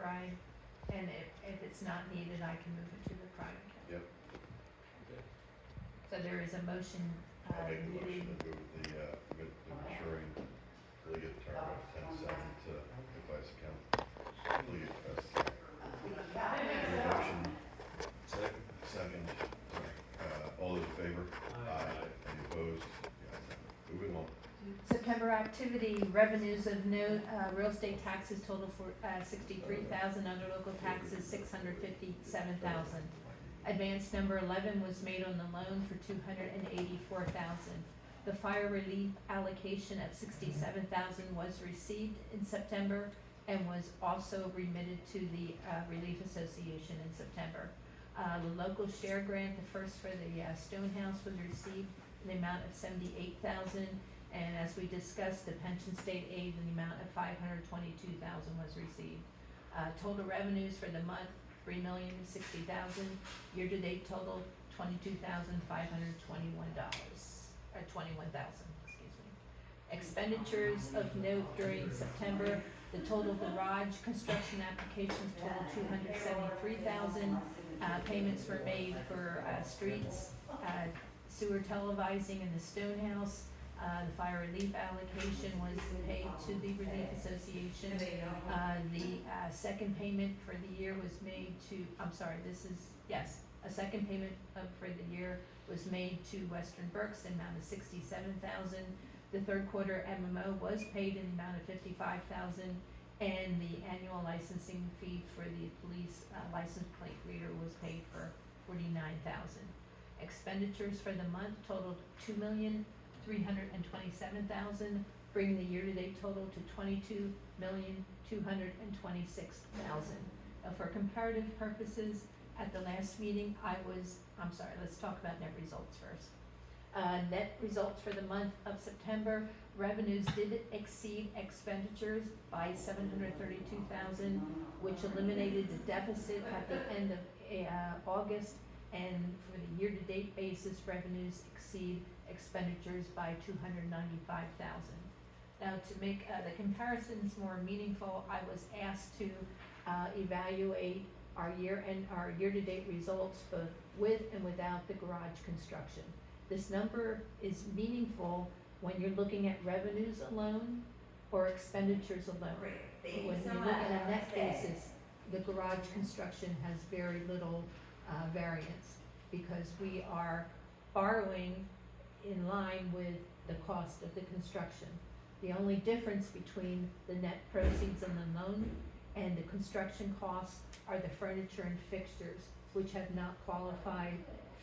override, and if it's not needed, I can move it to the private account. Yep. So there is a motion, I'll make the motion needed. to move the maturing Leggett term of 10/7 to the vice account. Leggett trust. Motion. Second. All those in favor? Aye. Any opposed? The ayes have it. Moving on. September activity, revenues of note, real estate taxes total for, 63,000, under local taxes, 657,000. Advance number 11 was made on the loan for 284,000. The fire relief allocation of 67,000 was received in September and was also remitted to the, Relief Association in September. The local share grant, the first for the, Stonehouse, was received in the amount of 78,000. And as we discussed, the pension state aid in the amount of 522,000 was received. Total revenues for the month, $3,060,000. Year-to-date total, $22,521, or 21,000, excuse me. Expenditures of note during September, the total garage construction applications totaled 273,000. Payments were made for, streets, sewer televising in the Stonehouse. The fire relief allocation was paid to the Relief Association. The second payment for the year was made to, a second payment for the year was made to Western Berks in the amount of 67,000. The third quarter MMO was paid in the amount of 55,000, and the annual licensing fee for the police license plate reader was paid for 49,000. Expenditures for the month totaled 2,327,000, bringing the year-to-date total to 22,226,000. For comparative purposes, at the last meeting, let's talk about net results first. Net results for the month of September, revenues did exceed expenditures by 732,000, which eliminated the deficit at the end of August, and for the year-to-date basis, revenues exceed expenditures by 295,000. Now, to make the comparisons more meaningful, I was asked to evaluate our year-to-date results both with and without the garage construction. This number is meaningful when you're looking at revenues alone or expenditures alone. When you look at a net basis, the garage construction has very little variance because we are borrowing in line with the cost of the construction. The only difference between the net proceeds on the loan and the construction costs are the furniture and fixtures, which have not qualified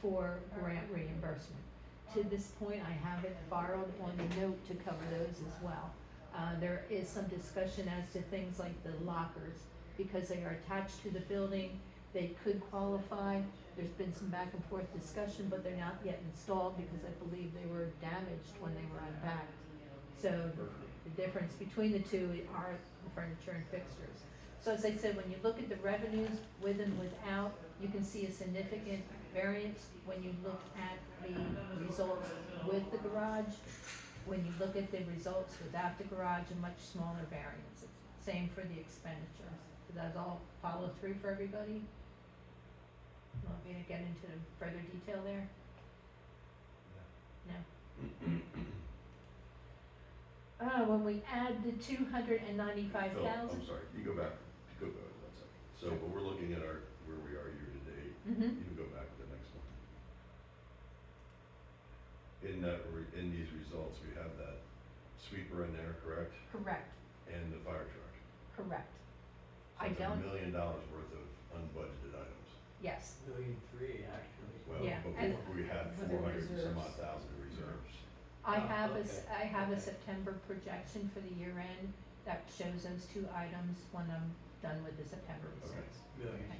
for grant reimbursement. To this point, I haven't borrowed on the note to cover those as well. There is some discussion as to things like the lockers, because they are attached to the building, they could qualify. There's been some back and forth discussion, but they're not yet installed because I believe they were damaged when they were unpacked. So the difference between the two are the furniture and fixtures. So as I said, when you look at the revenues with and without, you can see a significant variance when you look at the results with the garage. When you look at the results without the garage, a much smaller variance. Same for the expenditure. Does that all follow through for everybody? Want me to get into further detail there? No? When we add the 295,000. Phil, I'm sorry, you go back 1 second. So, but we're looking at where we are year to date. Mm-hmm. You can go back to the next one. In these results, we have that sweeper in there, correct? Correct, And the fire truck. correct. So I it's don't- $1 million worth of unbudgeted items. Yes, $1,300,000 actually. Well, Yeah, but and- we had For the 400 and some reserves. odd thousand reserves. I Oh, have okay. I have a Okay. September projection for the year end that shows those two items when I'm done with the September results. Millions. Okay.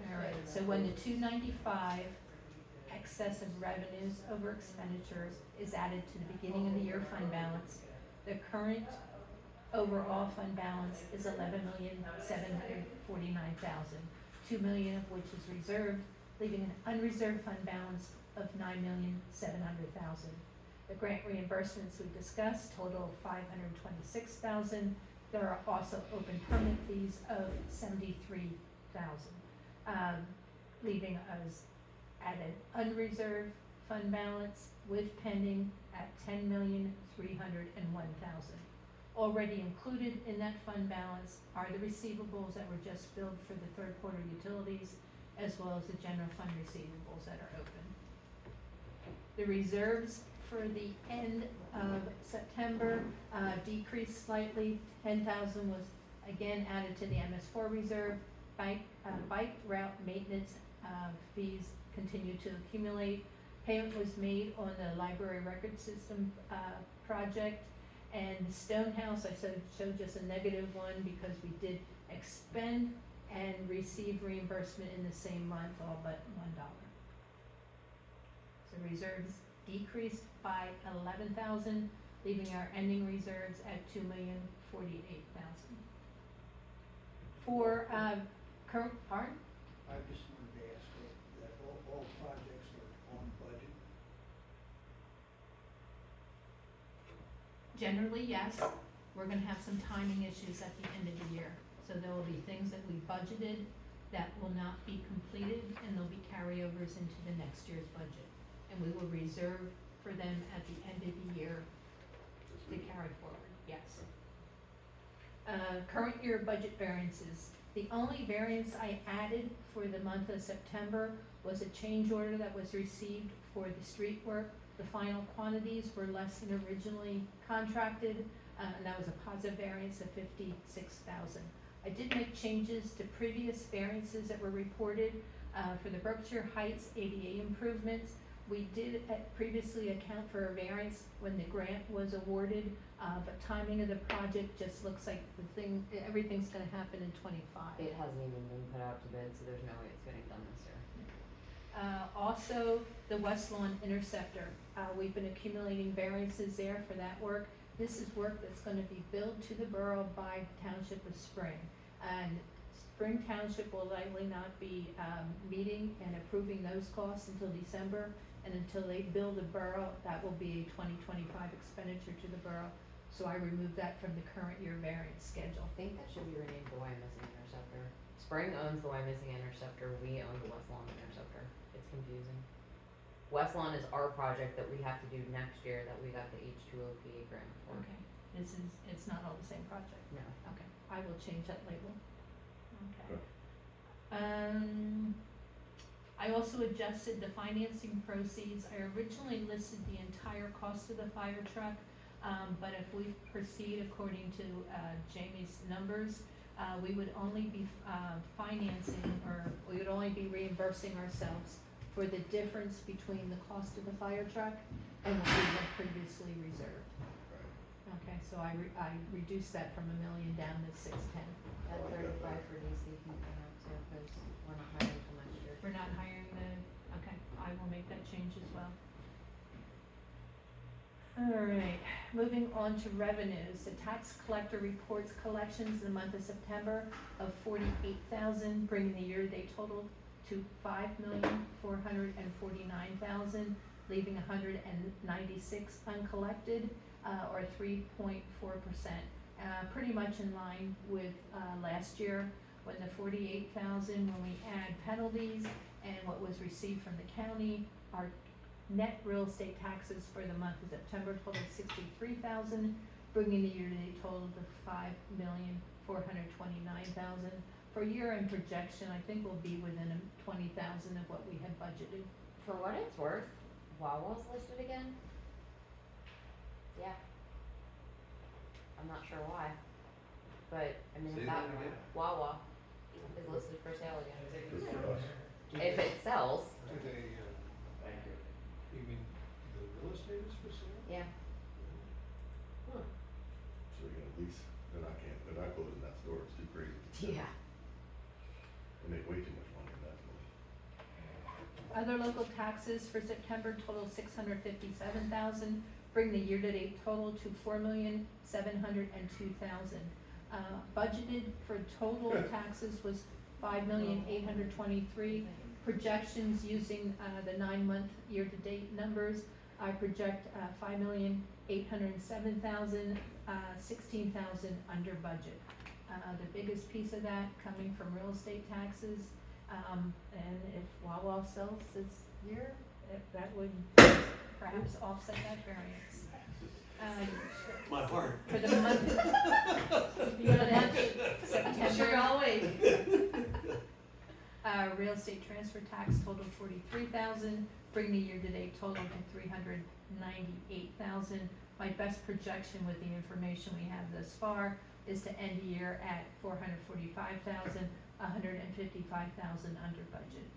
All right, so when the 295 excess of revenues over expenditures is added to the beginning of the year fund balance, the current overall fund balance is 11,749,000, 2 million of which is reserved, leaving an unreserved fund balance of 9,700,000. The grant reimbursements we discussed total 526,000. There are also open permit fees of $73,000, leaving us at an unreserved fund balance with pending at $10,301,000. Already included in that fund balance are the receivables that were just billed for the third quarter utilities, as well as the general fund receivables that are open. The reserves for the end of September decreased slightly. 10,000 was again added to the MS4 reserve. Bike route maintenance fees continue to accumulate. Payment was made on the library record system project. And Stonehouse, I showed just a negative one because we did expend and receive reimbursement in the same month, all but $1. So reserves decreased by 11,000, leaving our ending reserves at 2,048,000. For current, pardon? I just wanted to ask that all projects are on budget. Generally, yes. We're gonna have some timing issues at the end of the year. So there will be things that we budgeted that will not be completed, and there'll be carryovers into the next year's budget. And we will reserve for them at the end of the year to carry forward, yes. Current year budget variances. The only variance I added for the month of September was a change order that was received for the street work. The final quantities were less than originally contracted, and that was a positive variance of 56,000. I did make changes to previous variances that were reported for the Berkshire Heights ADA improvements. We did previously account for a variance when the grant was awarded, but timing of the project just looks like everything's gonna happen in '25. It hasn't even been put out to bid, so there's no way it's getting done this year. Also, the West Lawn Interceptor, we've been accumulating variances there for that work. This is work that's gonna be billed to the borough by the Township of Spring. And Spring Township will likely not be meeting and approving those costs until December. And until they bill the borough, that will be a 2025 expenditure to the borough. So I removed that from the current year variance schedule. I think that should be renamed the Wyomissing Interceptor. Spring owns the Wyomissing Interceptor, we own the West Lawn Interceptor. It's confusing. West Lawn is our project that we have to do next year that we got the H2OP grant for. Okay, it's not all the same project. No. Okay, I will change that label. Okay. Good. I also adjusted the financing proceeds. I originally listed the entire cost of the fire truck, but if we proceed according to Jamie's numbers, we would only be financing, or we would only be reimbursing ourselves for the difference between the cost of the fire truck and what we had previously reserved. Right. Okay, so I reduced that from $1 million down to 610. At 35 for DC can come out too, because we're not hiring until next year. We're not hiring okay, I will make that change as well. Alright, moving on to revenues. The tax collector reports collections in the month of September of 48,000, bringing the year-to-date total to 5,449,000, leaving 196 uncollected, or 3.4%. Pretty much in line with last year, when the 48,000, when we add penalties and what was received from the county, our net real estate taxes for the month of September totaled 63,000, bringing the year-to-date total to 5,429,000. For year-end projection, I think we'll be within 20,000 of what we had budgeted. For what it's worth, Wawa's listed again? Yeah. I'm not sure why, but I mean, Say if that that again. Wawa is listed for sale again. Good for us. If it sells, Do they, you mean the real estate is for sale? yeah. So you're gonna lease, they're not closing that store, it's too crazy. Yeah. They make way too much money in that place. Other local taxes for September total 657,000, bring the year-to-date total to 4,702,000. Budgeted for total taxes was 5,823,000. Projections using the 9-month year-to-date numbers, I project 5,807,000, $16,000 under budget. The biggest piece of that coming from real estate taxes, and if Wawa sells this year, that would perhaps offset that variance. My heart. For the month, for the month September. Sure, I'll wait. Real estate transfer tax totaled $43,000, bring the year-to-date total to $398,000. My best projection with the information we have thus far is to end the year at $445,000, $155,000 under budget.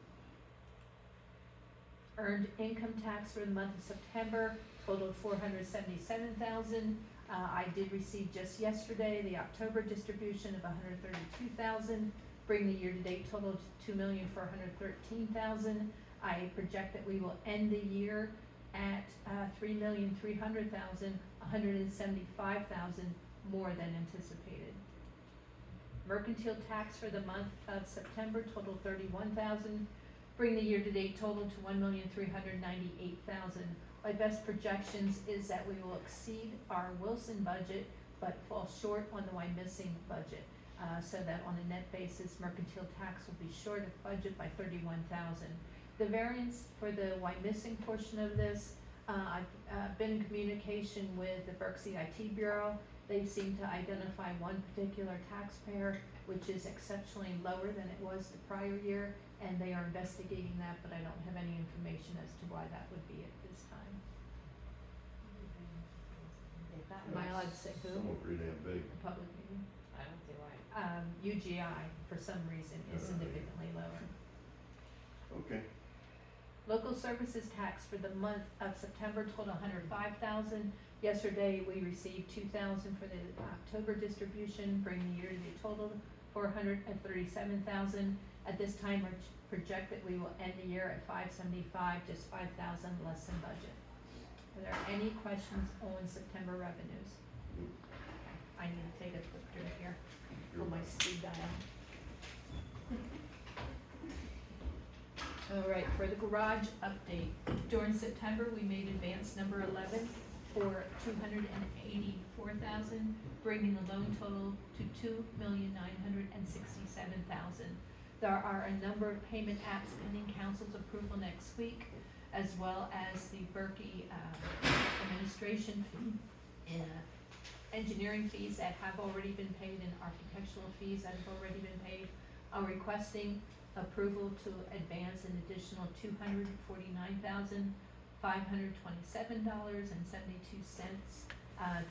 Earned income tax for the month of September totaled $477,000. I did receive just yesterday the October distribution of $132,000, bring the year-to-date total to $2,413,000. I project that we will end the year at $3,300,000, $175,000 more than anticipated. Mercantile tax for the month of September totaled $31,000, bring the year-to-date total to $1,398,000. My best projections is that we will exceed our Wilson budget, but fall short on the Wyomissing budget. So that on a net basis, mercantile tax will be short of budget by $31,000. The variance for the Wyomissing portion of this, I've been in communication with the Berksey IT Bureau. They seem to identify one particular taxpayer which is exceptionally lower than it was the prior year, and they are investigating that, but I don't have any information as to why that would be at this time. Am I allowed to say who? Someone pretty damn big. A public meeting? I don't see why. UGI, for some reason, is significantly lower. Okay. Local services tax for the month of September totaled $105,000. Yesterday, we received $2,000 for the October distribution, bringing the year-to-date total $437,000. At this time, we project that we will end the year at $575,000, just $5,000 less than budget. Are there any questions on September revenues? Nope. Okay, I need to take a quick drink here You're on my welcome. speed dial. All right, for the garage update, during September, we made advance number 11 for $284,000, bringing the loan total to $2,967,000. There are a number of payment apps pending council's approval next week, as well as the Berkey administration fee, engineering fees that have already been paid, and architectural fees that have already been paid. I'm requesting approval to advance an additional $249,527.72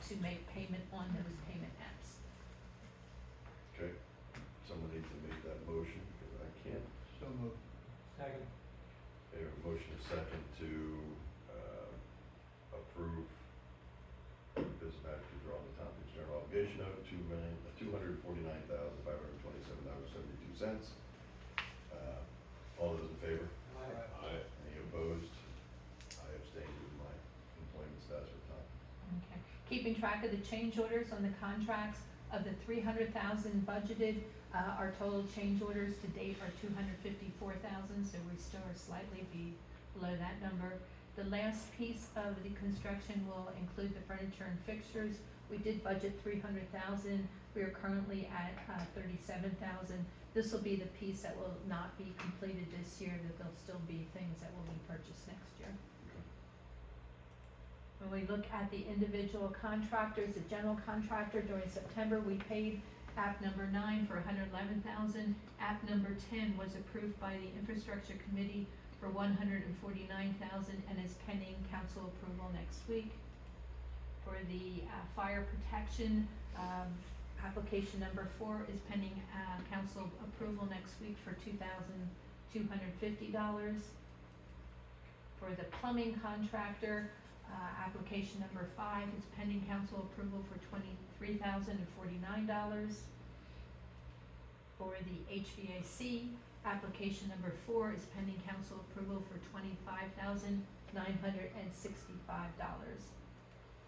to make payment on those payment apps. Okay. Someone needs to make that motion, because I can't. So moved. Second. Okay, a motion is second to, approve business manager to draw the town general obligation note, $2,249,527.72. All those in favor? Aye. Any opposed? I abstain due to my employment status with Tom. Okay. Keeping track of the change orders on the contracts, of the $300,000 budgeted, our total change orders to date are $254,000, so we still are slightly below that number. The last piece of the construction will include the furniture and fixtures. We did budget $300,000. We are currently at $37,000. This will be the piece that will not be completed this year, that there'll still be things that will be purchased next year. When we look at the individual contractors, the general contractor during September, we paid app number 9 for $111,000. App number 10 was approved by the infrastructure committee for $149,000 and is pending council approval next week. For the fire protection, application number 4 is pending council approval next week for $2,250. For the plumbing contractor, application number 5 is pending council approval for $23,049. For the HVAC, application number 4 is pending council approval for $25,965.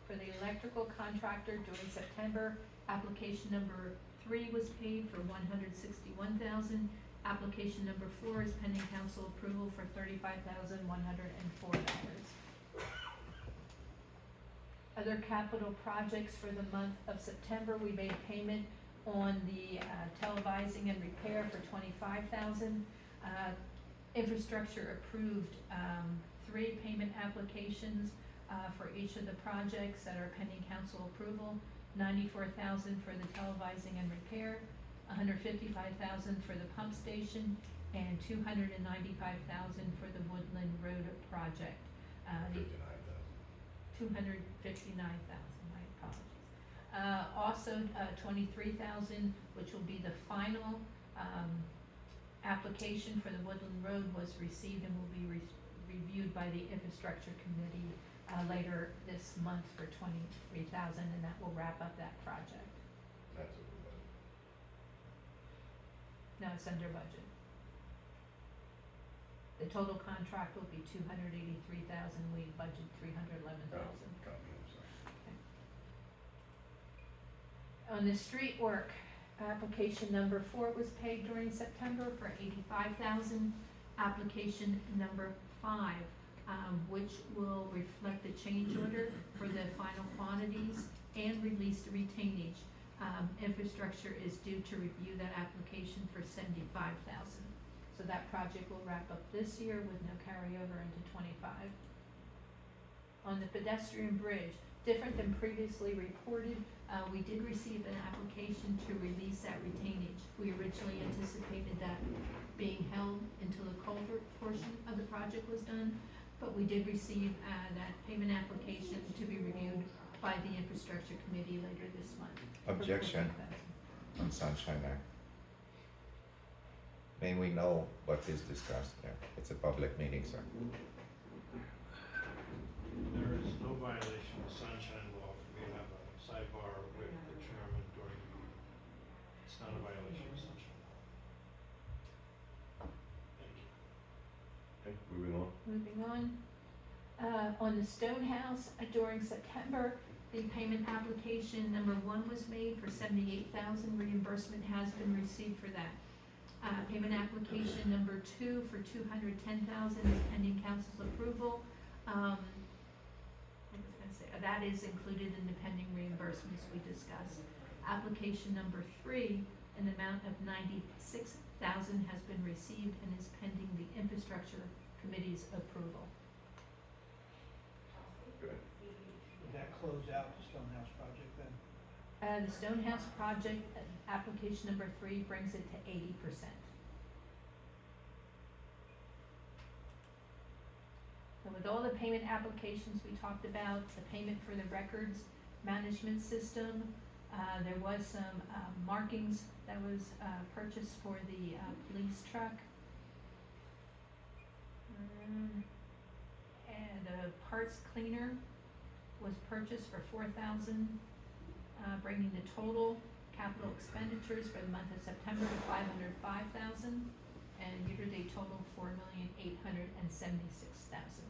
For the electrical contractor during September, application number 3 was paid for $161,000. Application number 4 is pending council approval for $35,104. Other capital projects for the month of September, we made payment on the televising and repair for $25,000. Infrastructure approved 3 payment applications for each of the projects that are pending council approval. $94,000 for the televising and repair, $155,000 for the pump station, and $295,000 for the Woodland Road project. The 59,000. $259,000, my apologies. Also, $23,000, which will be the final, application for the Woodland Road was received and will be reviewed by the infrastructure committee, later this month for $23,000, and that will wrap up that project. That's what we're budgeting. No, it's under budget. The total contract will be $283,000, we budget $311,000. Copy, I'm sorry. On the street work, application number 4 was paid during September for $85,000. Application number 5, which will reflect the change order for the final quantities and release the retainage. Infrastructure is due to review that application for $75,000. So that project will wrap up this year with no carryover into '25. On the pedestrian bridge, different than previously reported, we did receive an application to release that retainage. We originally anticipated that being held until the culvert portion of the project was done, but we did receive that payment application to be reviewed by the infrastructure committee later this month. for Objection. $14,000. On Sunshine Act. May we know what is discussed there? It's a public meeting, sir. There is no violation of sunshine law for me to have a sidebar with the chairman during the meeting. It's not a violation of sunshine law. Thank you. Okay, moving on. Moving on the Stonehouse, during September, the payment application number 1 was made for $78,000. Reimbursement has been received for that. Payment application number 2 for $210,000 is pending council's approval. That is included in the pending reimbursements we discussed. Application number 3, an amount of $96,000 has been received and is pending the infrastructure committee's approval. Good. Would that close out the Stonehouse project then? The Stonehouse project, application number 3 brings it to 80%. So with all the payment applications we talked about, the payment for the records management system, there was some markings that was purchased for the police truck. And a parts cleaner was purchased for $4,000, bringing the total capital expenditures for the month of September to $505,000, and year-to-date total $4,876,000.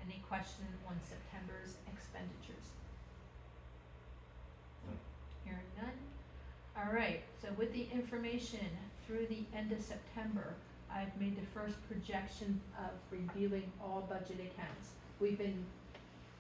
Any question on September's expenditures? Hearing none. All right, so with the information through the end of September, I've made the first projection of reviewing all budget accounts. We've been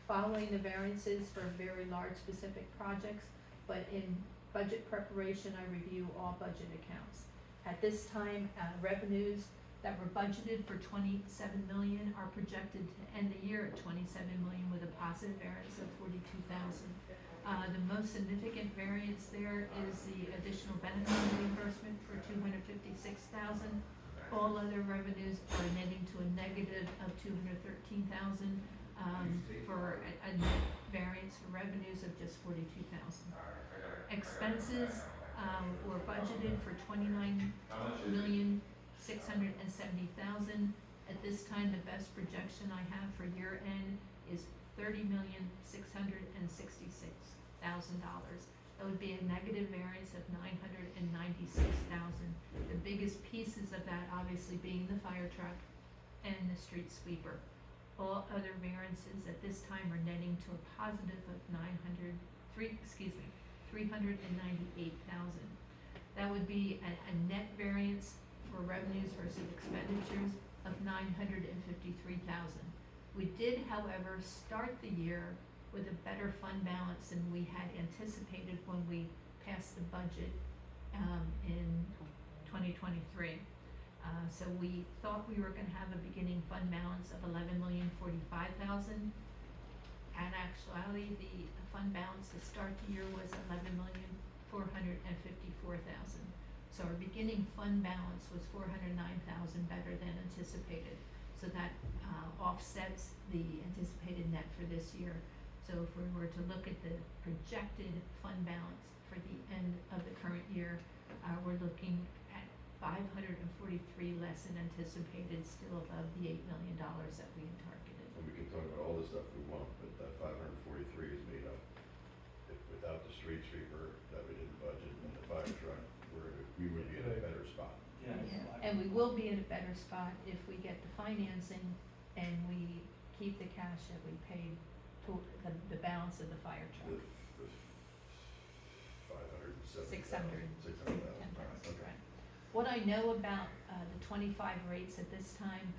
following the variances for very large specific projects, but in budget preparation, I review all budget accounts. At this time, revenues that were budgeted for $27 million are projected to end the year at $27 million with a positive variance of $42,000. The most significant variance there is the additional benefit reimbursement for $256,000. All other revenues are netting to a negative of $213,000, for a net variance for revenues of just $42,000. Expenses were budgeted for $29,670,000. At this time, the best projection I have for year end is $30,666,000. That would be a negative variance of $996,000. The biggest pieces of that obviously being the fire truck and the street sweeper. All other variances at this time are netting to a positive of $398,000. That would be a net variance for revenues versus expenditures of $953,000. We did, however, start the year with a better fund balance than we had anticipated when we passed the budget, in 2023. So we thought we were gonna have a beginning fund balance of $11,045,000. In actuality, the fund balance to start the year was $11,454,000. So our beginning fund balance was $409,000 better than anticipated. So that offsets the anticipated net for this year. So if we were to look at the projected fund balance for the end of the current year, we're looking at $543 less than anticipated, still above the $8 million that we had targeted. And we can talk about all the stuff we want, but that 543 is made up. Without the street sweeper that we didn't budget and the fire truck, we would be in a better spot. Yeah. And we will be in a better spot if we get the financing and we keep the cash that we paid to the balance of the fire The truck. 570,000. 600,000. Okay. Right. What I know about the 25 rates at this time,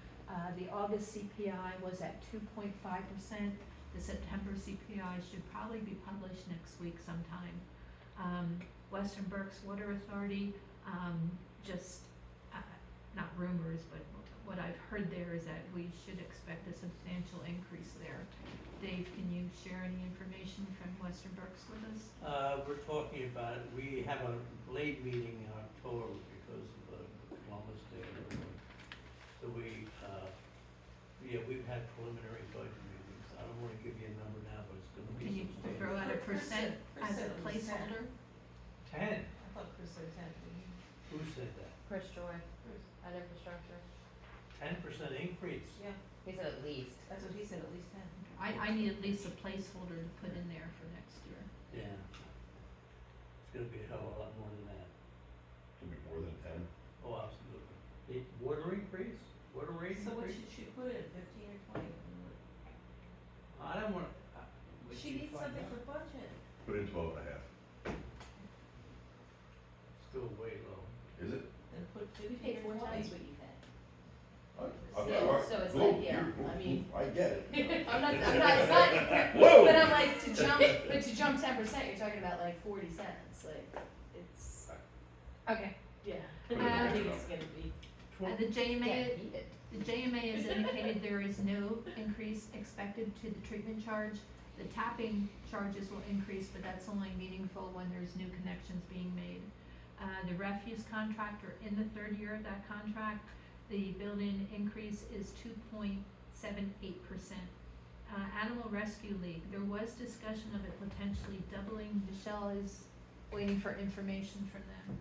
the August CPI was at 2.5%. The September CPI should probably be published next week sometime. Western Berks Water Authority, just, not rumors, but what I've heard there is that we should expect a substantial increase there. Dave, can you share any information from Western Berks with us? We're talking about, we have a late meeting in October because of Columbus Day. So we've had preliminary budget meetings. I don't wanna give you a number now, but it's gonna be Can you substantial. throw out a percent as a placeholder? 10? I thought Chris said 10. Who said that? Chris Joy at infrastructure. 10% increase? Yeah, He said at least. that's what he said, at least 10. I need at least a placeholder to put in there for next year. Yeah. It's gonna be a hell of a lot more than that. Can be more than 10. Oh, absolutely. Water increase? Water rate So what increase? should she put in, 15 or 20? I don't wanna, She needs something for budget. Put in 12 and a half. still way low. Is it? Then put We 15 pay or 4 20. times what you pay. Okay, So- all right. so it's Whoa, like, yeah, you're- I mean- I get it. I'm not, it's not, Whoa! but I'm like, to jump 10%, you're talking about like 40 cents, like, it's, Okay. yeah. Put it I in think there. it's gonna be, The JMA, Get heated. the JMA has indicated there is no increase expected to the treatment charge. The tapping charges will increase, but that's only meaningful when there's new connections being made. The refuse contract, we're in the third year of that contract. The built-in increase is 2.78%. Animal Rescue League, there was discussion of it potentially doubling. Michelle is waiting for information from them.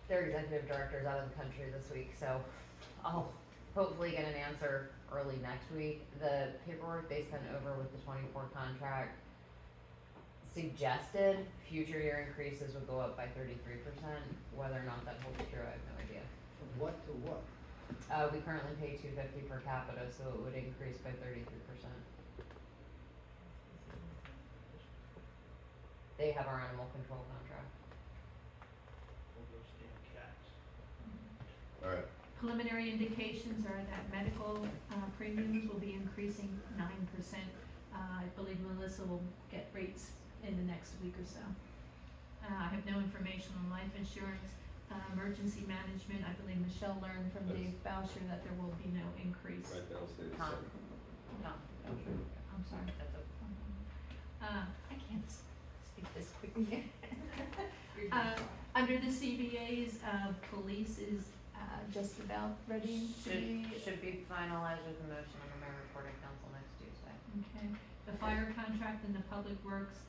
Their executive director's out of the country this week, so I'll hopefully get an answer early next week. The paperwork they sent over with the 24 contract suggested future year increases would go up by 33%. Whether or not that holds true, I have no idea. From what to what? We currently pay $250 per capita, so it would increase by 33%. They have our animal control contract. All those damn cats. All right. Preliminary indications are that medical premiums will be increasing 9%. I believe Melissa will get rates in the next week or so. I have no information on life insurance. Emergency management, I believe Michelle learned from Dave Boucher that there will be no increase. Right, that'll stay the Tom. same. Tom. I'm sorry. That's a I can't speak this quickly. you're Under the CBA's, police is just about ready to be. should be finalized with the motion on the mayor reporting council next Tuesday. Okay, the fire contract and the public works,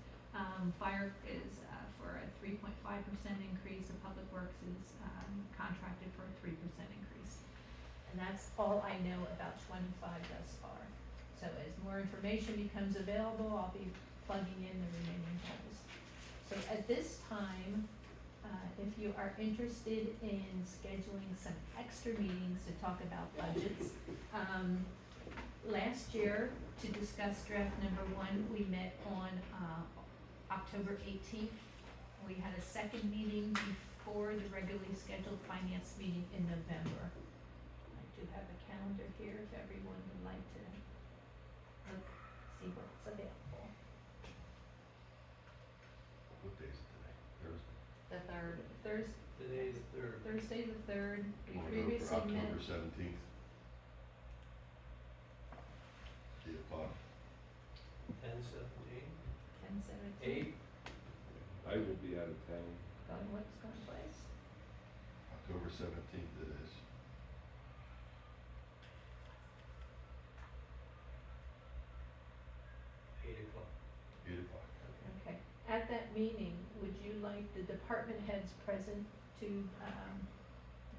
fire is, for a 3.5% increase, the public works is, contracted for a 3% increase. And that's all I know about 25 thus far. So as more information becomes available, I'll be plugging in the remaining holes. So at this time, if you are interested in scheduling some extra meetings to talk about budgets, last year, to discuss draft number 1, we met on October 18th. We had a second meeting before the regularly scheduled finance meeting in November. I do have a calendar here if everyone would like to look, see what's available. for same minute. October 17th. 8 o'clock. 10/17, 10/17. 8, I will be out of town. Going place? October 17th it is. o'clock. 8 o'clock. Okay. At that meeting, would you like the department heads present to,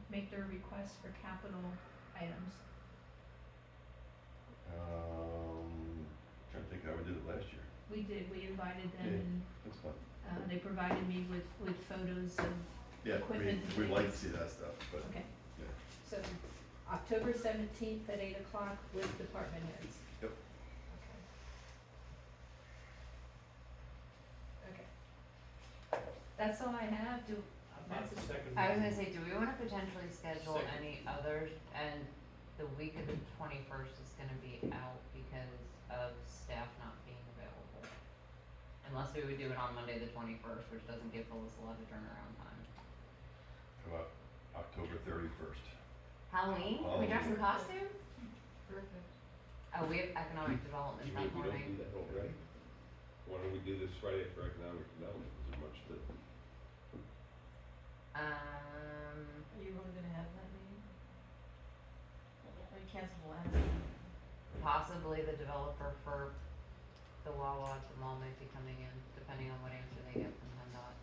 make their requests for capital items? Trying to think how we did it last year. We did, we invited them Yeah. and, That's fun. they provided me with photos of, Yeah, Equipment and we like to things. see that stuff, but okay. yeah. So, October 17th at 8 o'clock with department heads. Yep. Okay. That's all I have. About the second I was gonna meeting. say, do we wanna potentially schedule Second. any others, and the week of the 21st is gonna be out because of staff not being available. Unless we would do it on Monday the 21st, which doesn't give Phyllis a lot of turnaround time. How about October 31st? Halloween, can we dress in Halloween. costume? Oh, we have economic development You that mean we don't morning. do that already? Why don't we do this Friday after economic development? Is there much to, Are you really gonna have that meeting? Or you canceled the last one? Possibly the developer for the Wawa at the mall might be coming in, depending on what answer they get from PennDOT.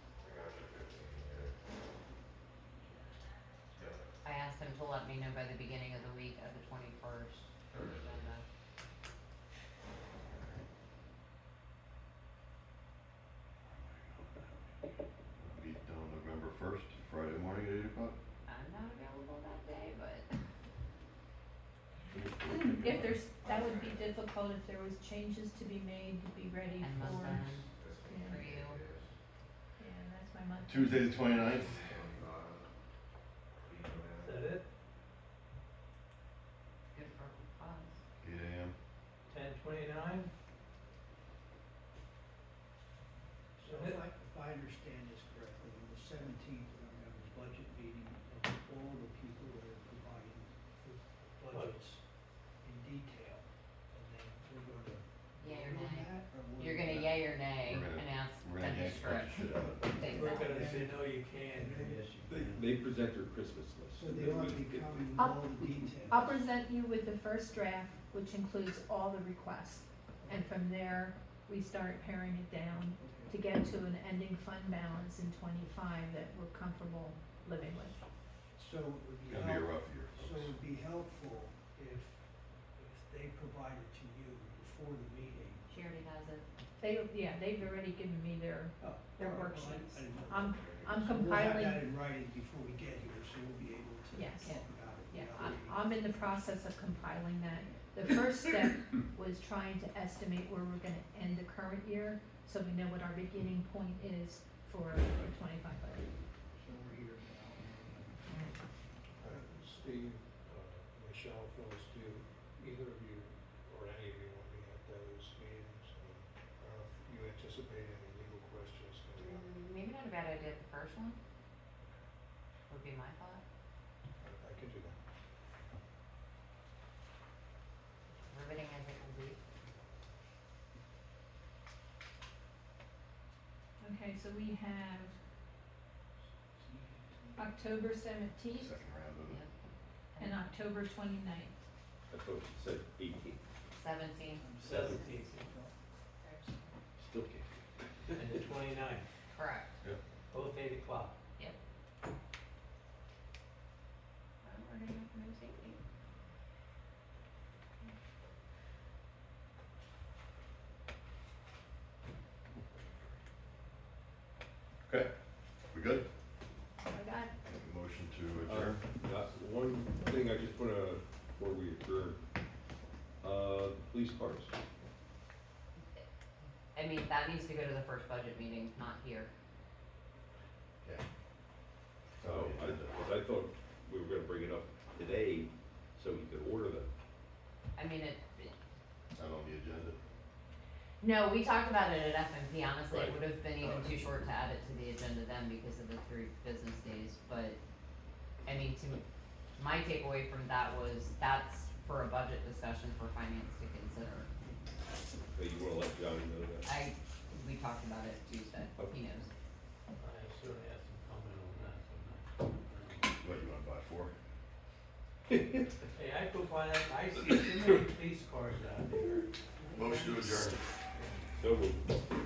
I asked him to let me know by the beginning of the week of the 21st for the agenda. Meet on November 1st, Friday morning at 8 o'clock. I'm not available that day, but If there's, that would be difficult if there was changes to be made to be ready and for, month end yeah, for you. yeah, that's my month. Tuesday the 29th. Is that it? Good for us. 8 a.m. 10/29? So if I understand this correctly, on the 17th, we're gonna have a budget meeting of all the people that are providing the budgets in detail. And then we're gonna Yay or vote on nay? that, or we're You're gonna yay or nay We're gonna- announce We're gonna the yank a bunch of script. shit out of it. Things We're out. gonna say, no, you can't. And then- Yes, you they present their Christmas list. So they ought to be coming with I'll- all the details. I'll present you with the first draft, which includes all the requests. And from there, we start paring it down to get to an ending fund balance in 25 that we're comfortable living with. So it would It's be gonna be a helpful, rough year, so it folks. would be helpful if they provide it to you before the meeting. She already has it. They've already given me their Oh, Their all right, well, worksheets. I didn't know. I'm So we'll have compiling, that in writing before we get here, so we'll be able to Yes. talk about it. yeah, without reading. I'm in the process of compiling that. The first step was trying to estimate where we're gonna end the current year, so we know what our beginning point is for the 25 budget. So we're here now. Steve, Michelle, Phyllis, do either of you or any of you want to be at those meetings? You anticipate any legal questions coming up? Maybe not a bad idea, the first one would be my thought. I could do that. Riveting as it will be. Okay, so we have October 17th Second round of it. Yep. and October 29th. I thought you said 18. 17. 17th Still can't. and the 29th, Correct. both 8 o'clock. Yep. Well, we're gonna have to move safety. Okay, we good? I got, Make a motion to adjourn. One thing I just wanna, before we adjourn, police cars. I mean, that needs to go to the first budget meeting, not here. Yeah. Oh, I thought we were gonna bring it up today so we could order them. I mean, Not on the agenda. no, we talked about it at FMP, honestly, it Right. would have been even Oh. too short to add it to the agenda then because of the 3 business days, but, I mean, to my takeaway from that was that's for a budget discussion for finance to consider. But you wanna let Johnny know that? We talked about it Tuesday, he knows. I sort of had some comment on that, but not. What, you wanna buy 4? Hey, I go by that, I see too many police cars out there. Motion to adjourn. So moved.